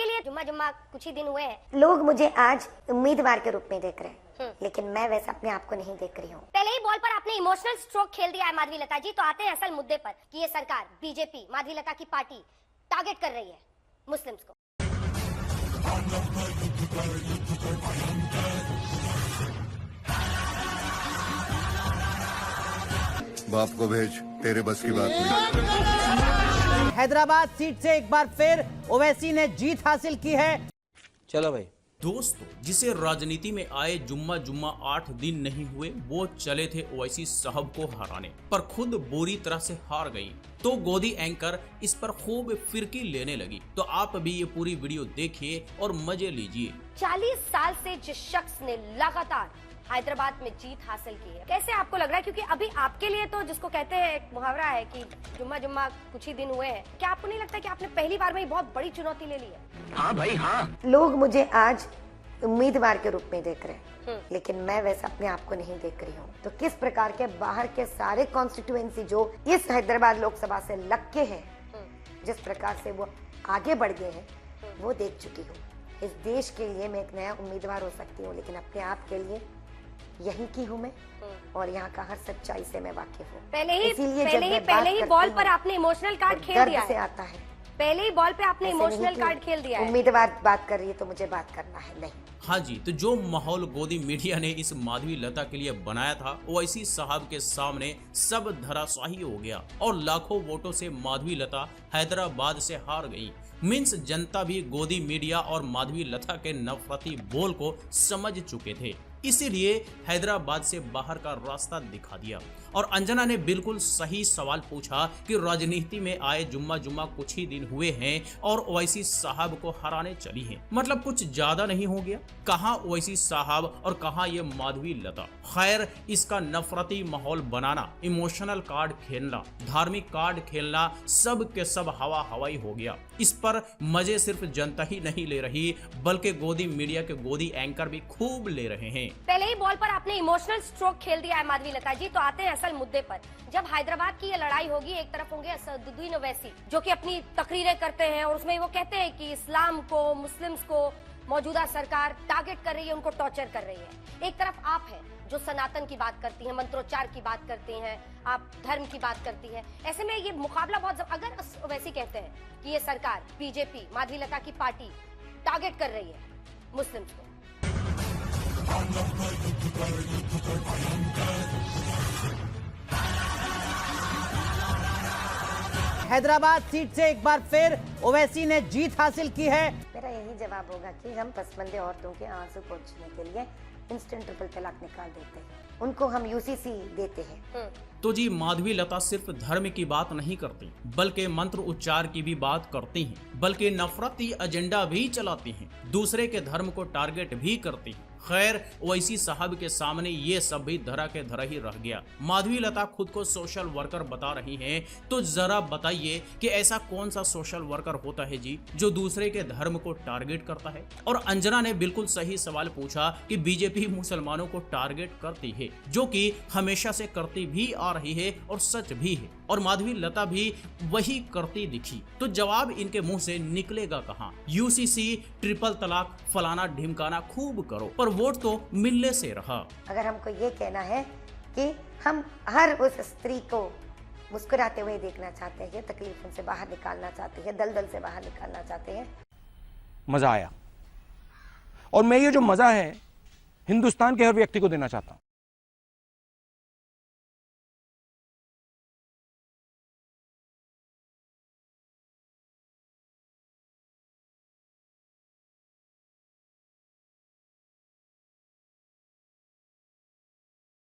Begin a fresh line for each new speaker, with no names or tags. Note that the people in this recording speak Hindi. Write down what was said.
आपके लिए जुम्मा जुम्मा कुछ ही दिन हुए हैं।
लोग मुझे आज उम्मीदवार के रूप में देख रहे हैं, लेकिन मैं वैसे अपने आप को नहीं देख रही हूँ।
पहले ही बॉल पर आपने इमोशनल स्ट्रोक खेल दिया है माधवी लता जी। तो आते हैं असल मुद्दे पर कि ये सरकार बीजेपी माधवी लता की पार्टी टारगेट कर रही है मुस्लिम्स को।
बाप को भेज, तेरे बस की बात नहीं।
हैदराबाद सीट से एक बार फिर ओवैसी ने जीत हासिल की है।
चलो भाई।
दोस्तों, जिसे राजनीति में आए जुम्मा 8 दिन नहीं हुए, वो चले थे ओवैसी साहब को हराने, पर खुद बुरी तरह से हार गई। तो गोदी एंकर इस पर खूब फिरकी लेने लगी। तो आप भी ये पूरी वीडियो देखिए और मजे लीजिए।
40 साल से जिस शख्स ने लगातार हैदराबाद में जीत हासिल की है, कैसे आपको लग रहा है? क्योंकि अभी आपके लिए तो जिसको कहते हैं एक मुहावरा है कि जुम्मा जुम्मा कुछ ही दिन हुए हैं, क्या आपको नहीं लगता कि आपने पहली बार में ही बहुत बड़ी चुनौती ले ली है?
हाँ भाई हाँ।
लोग मुझे आज उम्मीदवार के रूप में देख रहे हैं, लेकिन मैं वैसे अपने आप को नहीं देख रही हूँ। तो किस प्रकार के बाहर के सारे कॉन्स्टिट्यूएंसी जो इस हैदराबाद लोकसभा से लग के हैं, जिस प्रकार से वो आगे बढ़ गए हैं, वो देख चुकी हूँ। इस देश के लिए मैं एक नया उम्मीदवार हो सकती हूँ, लेकिन अपने आप के लिए यहीं की हूँ मैं, और यहाँ का हर सच्चाई से मैं वाकिफ हूँ।
पहले ही बॉल पर आपने इमोशनल कार्ड खेल दिया
से आता है।
पहले ही बॉल पे आपने इमोशनल कार्ड खेल दिया है।
उम्मीदवार बात कर रही है तो मुझे बात करना है, नहीं।
हाँ जी, तो जो माहौल गोदी मीडिया ने इस माधवी लता के लिए बनाया था, ओवैसी साहब के सामने सब धराशाही हो गया और लाखों वोटों से माधवी लता हैदराबाद से हार गई। मीन्स जनता भी गोदी मीडिया और माधवी लता के नफरती बोल को समझ चुके थे, इसीलिए हैदराबाद से बाहर का रास्ता दिखा दिया। और अंजना ने बिल्कुल सही सवाल पूछा कि राजनीति में आए जुम्मा कुछ ही दिन हुए हैं और ओवैसी साहब को हराने चली हैं, मतलब कुछ ज्यादा नहीं हो गया? कहाँ ओवैसी साहब और कहाँ ये माधवी लता? खैर, इसका नफरती माहौल बनाना, इमोशनल कार्ड खेलना, धार्मिक कार्ड खेलना, सब के सब हवा हवाई हो गया। इस पर मजे सिर्फ जनता ही नहीं ले रही, बल्कि गोदी मीडिया के गोदी एंकर भी खूब ले रहे हैं।
पहले ही बॉल पर आपने इमोशनल स्ट्रोक खेल दिया है माधवी लता जी। तो आते हैं असल मुद्दे पर। जब हैदराबाद की ये लड़ाई होगी, एक तरफ होंगे असदुद्दीन ओवैसी जो कि अपनी तकरीरें करते हैं और उसमें वो कहते हैं कि इस्लाम को, मुस्लिम्स को मौजूदा सरकार टारगेट कर रही है, उनको टॉर्चर कर रही है। एक तरफ आप हैं जो सनातन की बात करती हैं, मंत्रोच्चार की बात करती हैं, आप धर्म की बात करती हैं। ऐसे में ये मुकाबला बहुत, अगर ओवैसी कहते हैं कि ये सरकार बीजेपी माधवी लता की पार्टी टारगेट कर रही है मुस्लिम्स को,
हैदराबाद सीट से एक बार फिर ओवैसी ने जीत हासिल की है।
मेरा यही जवाब होगा कि हम पसमंदे औरतों के आंसू पोंछने के लिए इंस्टेंट ट्रिपल तलाक निकाल देते हैं, उनको हम यूसीसी देते हैं।
तो जी, माधवी लता सिर्फ धर्म की बात नहीं करती, बल्कि मंत्र उच्चार की भी बात करती हैं, बल्कि नफरती एजेंडा भी चलाती हैं, दूसरे के धर्म को टारगेट भी करती हैं। खैर, ओवैसी साहब के सामने ये सब भी धरा के धरा ही रह गया। माधवी लता खुद को सोशल वर्कर बता रही हैं, तो जरा बताइए कि ऐसा कौन सा सोशल वर्कर होता है जी जो दूसरे के धर्म को टारगेट करता है? और अंजना ने बिल्कुल सही सवाल पूछा कि बीजेपी मुसलमानों को टारगेट करती है, जो कि हमेशा से करती भी आ रही है और सच भी है, और माधवी लता भी वही करती दिखी। तो जवाब इनके मुंह से निकलेगा कहाँ? यूसीसी, ट्रिपल तलाक, फलाना ढिमकाना खूब करो, पर वोट तो मिलने से रहा।
अगर हमको ये कहना है कि हम हर उस स्त्री को मुस्कुराते हुए देखना चाहते हैं, तकलीफों से बाहर निकालना चाहते हैं, दलदल से बाहर निकालना चाहते हैं।
मजा आया, और मैं ये जो मजा है हिंदुस्तान के हर व्यक्ति को देना चाहता हूं।